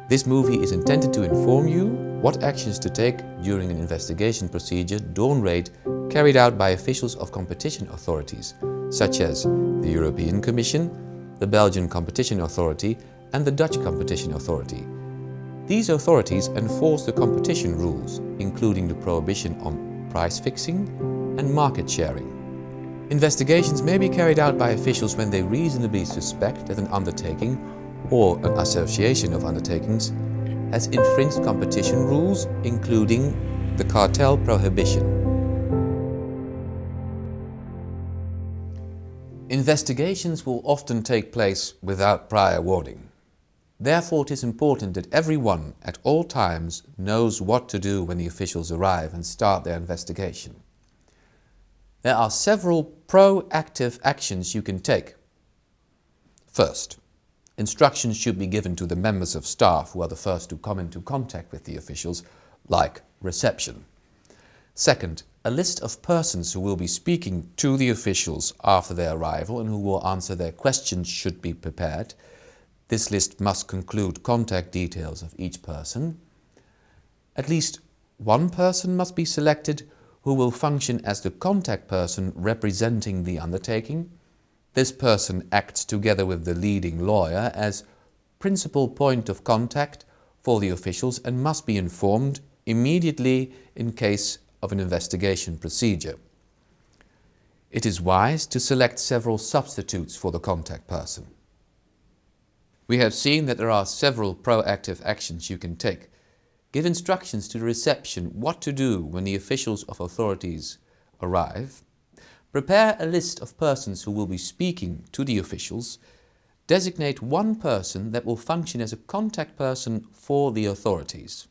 This movie is intended to inform you what actions to take during an investigation procedure dawn raid carried out by officials of competition authorities, such as the European Commission, the Belgian Competition Authority and the Dutch Competition Authority. These authorities enforce the competition rules, including the prohibition on price fixing and market sharing. Investigations may be carried out by officials when they reasonably suspect that an undertaking or an association of undertakings has infringed competition rules, including the cartel prohibition. Investigations will often take place without prior warning. Therefore, it is important that everyone at all times knows what to do when the officials arrive and start their investigation. There are several proactive actions you can take. First, instructions should be given to the members of staff who are the first to come into contact with the officials, like reception. Second, a list of persons who will be speaking to the officials after their arrival and who will answer their questions should be prepared. This list must include contact details of each person. At least one person must be selected who will function as the contact person representing the undertaking. This person acts together with the leading lawyer as principal point of contact for the officials and must be informed immediately in case of an investigation procedure. It is wise to select several substitutes for the contact person. We have seen that there are several proactive actions you can take. Give instructions to the reception what to do when the officials of authorities arrive. Prepare a list of persons who will be speaking to the officials. Designate one person that will function as a contact person for the authorities.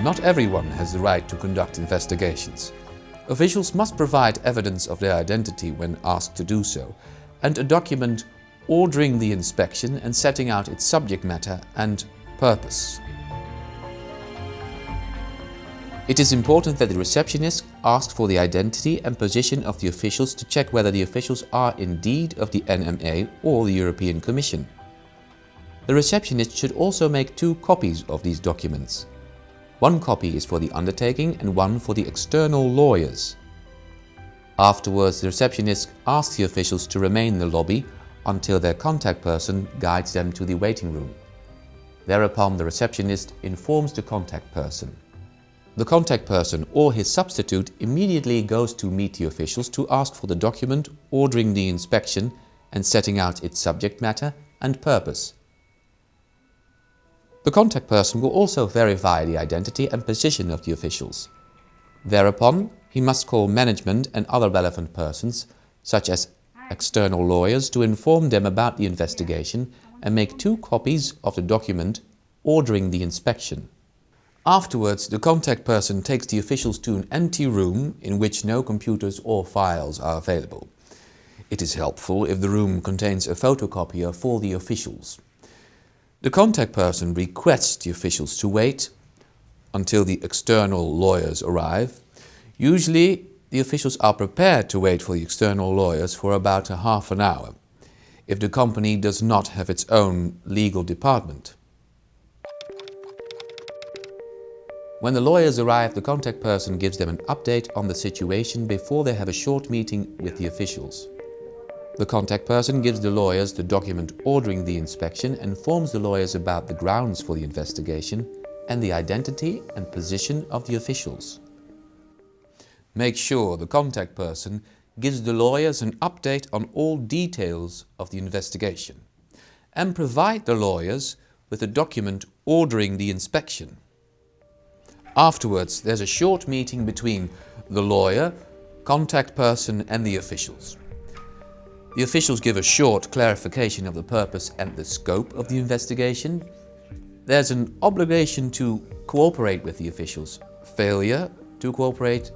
Not everyone has the right to conduct investigations. Officials must provide evidence of their identity when asked to do so, and a document ordering the inspection and setting out its subject matter and purpose. It is important that the receptionist asks for the identity and position of the officials to check whether the officials are indeed of the NMa or the European Commission. The receptionist should also make 2 copies of these documents. One copy is for the undertaking and one for the external lawyers. Afterwards, the receptionist asks the officials to remain in the lobby until their contact person guides them to the waiting room. Thereupon, the receptionist informs the contact person. The contact person or his substitute immediately goes to meet the officials to ask for the document ordering the inspection and setting out its subject matter and purpose. The contact person will also verify the identity and position of the officials. Thereupon, he must call management and other relevant persons, such as external lawyers, to inform them about the investigation and make 2 copies of the document ordering the inspection. Afterwards, the contact person takes the officials to an empty room in which no computers or files are available. It is helpful if the room contains a photocopier for the officials. The contact person requests the officials to wait until the external lawyers arrive. Usually, the officials are prepared to wait for the external lawyers for about a half an hour, if the company does not have its own legal department. When the lawyers arrive, the contact person gives them an update on the situation before they have a short meeting with the officials. The contact person gives the lawyers the document ordering the inspection and informs the lawyers about the grounds for the investigation and the identity and position of the officials. Make sure the contact person gives the lawyers an update on all details of the investigation and provide the lawyers with a document ordering the inspection. Afterwards, there's a short meeting between the lawyer, contact person and the officials. The officials give a short clarification of the purpose and the scope of the investigation. There's an obligation to cooperate with the officials. Failure to cooperate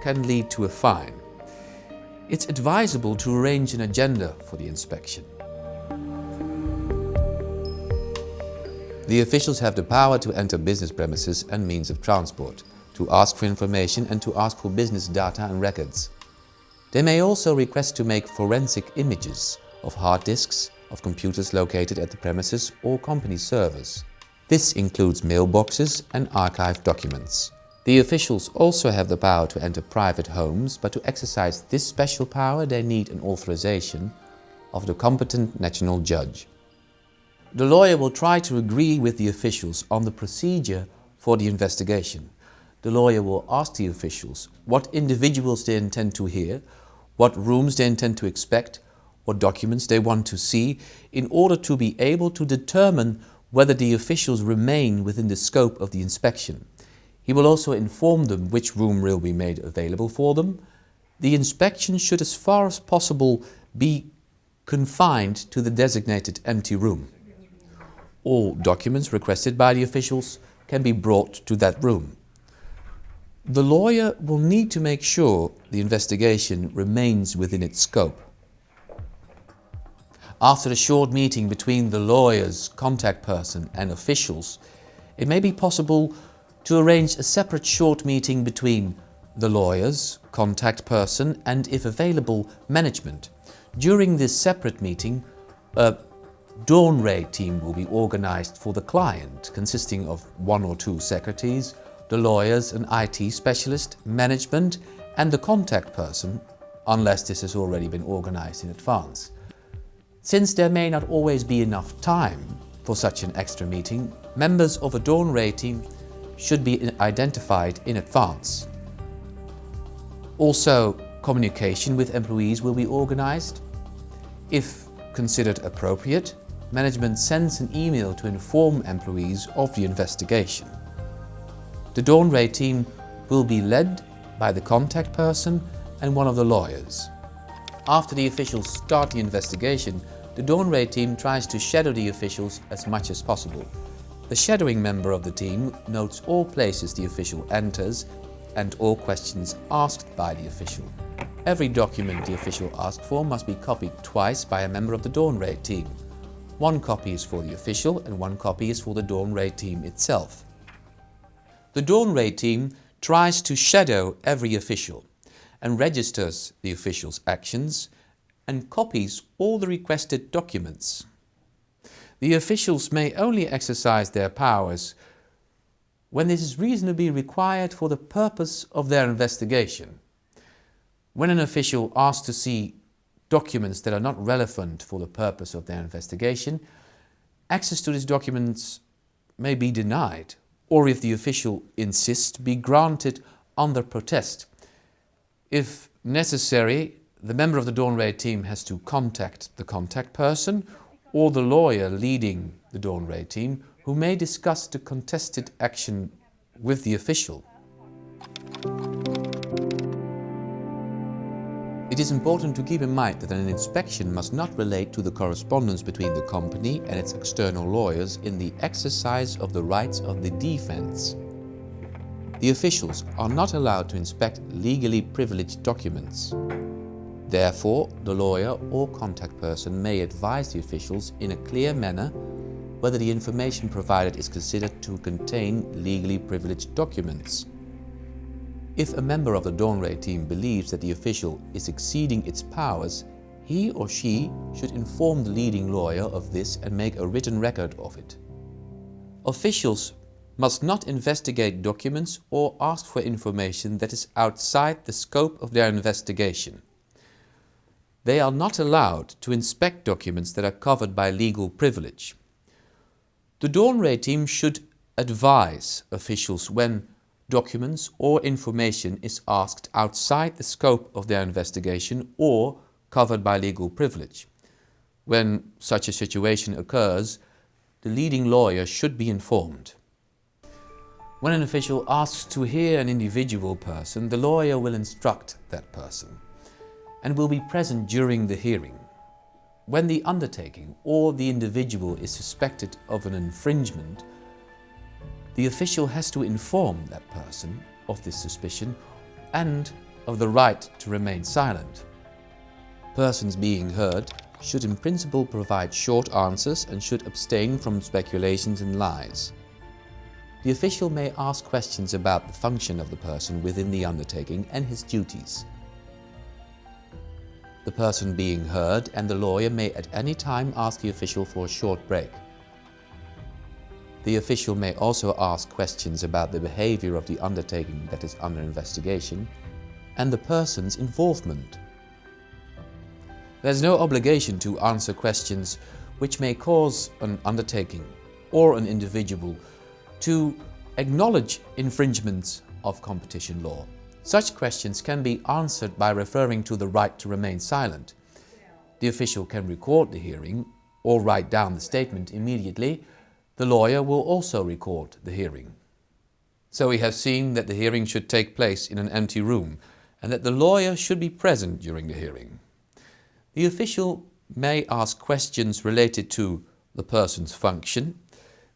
can lead to a fine. It's advisable to arrange an agenda for the inspection. The officials have the power to enter business premises and means of transport, to ask for information and to ask for business data and records. They may also request to make forensic images of hard disks, of computers located at the premises or company servers. This includes mailboxes and archived documents. The officials also have the power to enter private homes, but to exercise this special power they need an authorization of the competent national judge. The lawyer will try to agree with the officials on the procedure for the investigation. The lawyer will ask the officials what individuals they intend to hear, what rooms they intend to inspect, what documents they want to see, in order to be able to determine whether the officials remain within the scope of the inspection. He will also inform them which room will be made available for them. The inspection should, as far as possible, be confined to the designated empty room. All documents requested by the officials can be brought to that room. The lawyer will need to make sure the investigation remains within its scope. After a short meeting between the lawyer's contact person and officials, it may be possible to arrange a separate short meeting between the lawyer's contact person and, if available, management. During this separate meeting, a dawn raid team will be organized for the client, consisting of 1 or 2 secretaries, the lawyers, an IT specialist, management, and the contact person, unless this has already been organized in advance. Since there may not always be enough time for such an extra meeting, members of a dawn raid team should be identified in advance. Also, communication with employees will be organized. If considered appropriate, management sends an email to inform employees of the investigation. The dawn raid team will be led by the contact person and one of the lawyers. After the officials start the investigation, the dawn raid team tries to shadow the officials as much as possible. The shadowing member of the team notes all places the official enters and all questions asked by the official. Every document the official asked for must be copied twice by a member of the dawn raid team. 1 copy is for the official and 1 copy is for the dawn raid team itself. The dawn raid team tries to shadow every official and registers the official's actions and copies all the requested documents. The officials may only exercise their powers when this is reasonably required for the purpose of their investigation. When an official asks to see documents that are not relevant for the purpose of their investigation, access to these documents may be denied, or if the official insists, be granted under protest. If necessary, the member of the dawn raid team has to contact the contact person or the lawyer leading the dawn raid team, who may discuss the contested action with the official. It is important to keep in mind that an inspection must not relate to the correspondence between the company and its external lawyers in the exercise of the rights of the defense. The officials are not allowed to inspect legally privileged documents. Therefore, the lawyer or contact person may advise the officials in a clear manner whether the information provided is considered to contain legally privileged documents. If a member of the dawn raid team believes that the official is exceeding its powers, he or she should inform the leading lawyer of this and make a written record of it. Officials must not investigate documents or ask for information that is outside the scope of their investigation. They are not allowed to inspect documents that are covered by legal privilege. The dawn raid team should advise officials when documents or information is asked outside the scope of their investigation or covered by legal privilege. When such a situation occurs, the leading lawyer should be informed. When an official asks to hear an individual person, the lawyer will instruct that person and will be present during the hearing. When the undertaking or the individual is suspected of an infringement, the official has to inform that person of this suspicion and of the right to remain silent. Persons being heard should in principle provide short answers and should abstain from speculations and lies. The official may ask questions about the function of the person within the undertaking and his duties. The person being heard and the lawyer may at any time ask the official for a short break. The official may also ask questions about the behavior of the undertaking that is under investigation and the person's involvement. There is no obligation to answer questions which may cause an undertaking or an individual to acknowledge infringements of competition law. Such questions can be answered by referring to the right to remain silent. The official can record the hearing or write down the statement immediately. The lawyer will also record the hearing. So we have seen that the hearing should take place in an empty room and that the lawyer should be present during the hearing. The official may ask questions related to the person's function,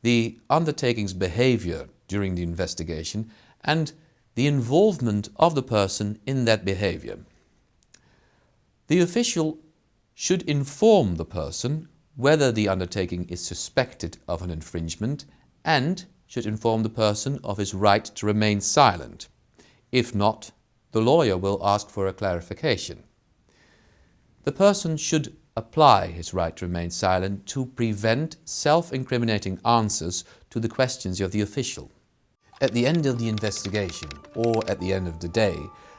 the undertaking's behavior during the investigation, and the involvement of the person in that behavior. The official should inform the person whether the undertaking is suspected of an infringement and should inform the person of his right to remain silent. If not, the lawyer will ask for a clarification. The person should apply his right to remain silent to prevent self-incriminating answers to the questions of the official. At the end of the investigation, or at the end of the day,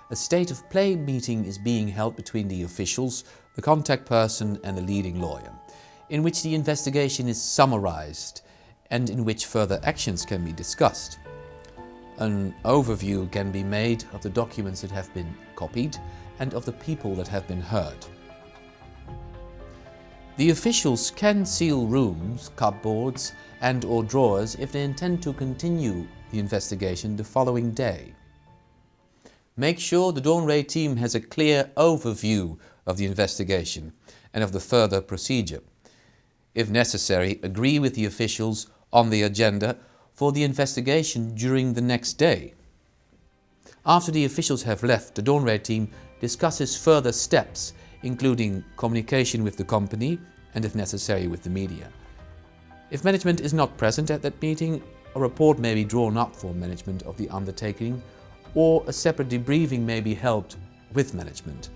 a state of play meeting is being held between the officials, the contact person and the leading lawyer, in which the investigation is summarized and in which further actions can be discussed. An overview can be made of the documents that have been copied and of the people that have been heard. The officials can seal rooms, cupboards and/or drawers if they intend to continue the investigation the following day. Make sure the Dawn Ray team has a clear overview of the investigation and of the further procedure. If necessary, agree with the officials on the agenda for the investigation during the next day. After the officials have left, the Dawn Ray team discusses further steps, including communication with the company and, if necessary, with the media. If management is not present at that meeting, a report may be drawn up for management of the undertaking, or a separate debriefing may be held with management.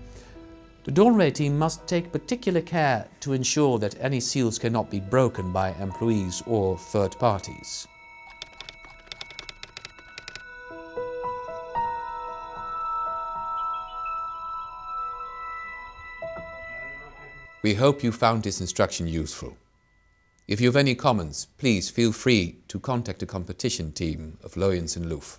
The Dawn Ray team must take particular care to ensure that any seals cannot be broken by employees or third parties. We hope you found this instruction useful. If you have any comments, please feel free to contact the competition team of Loyens Loeff.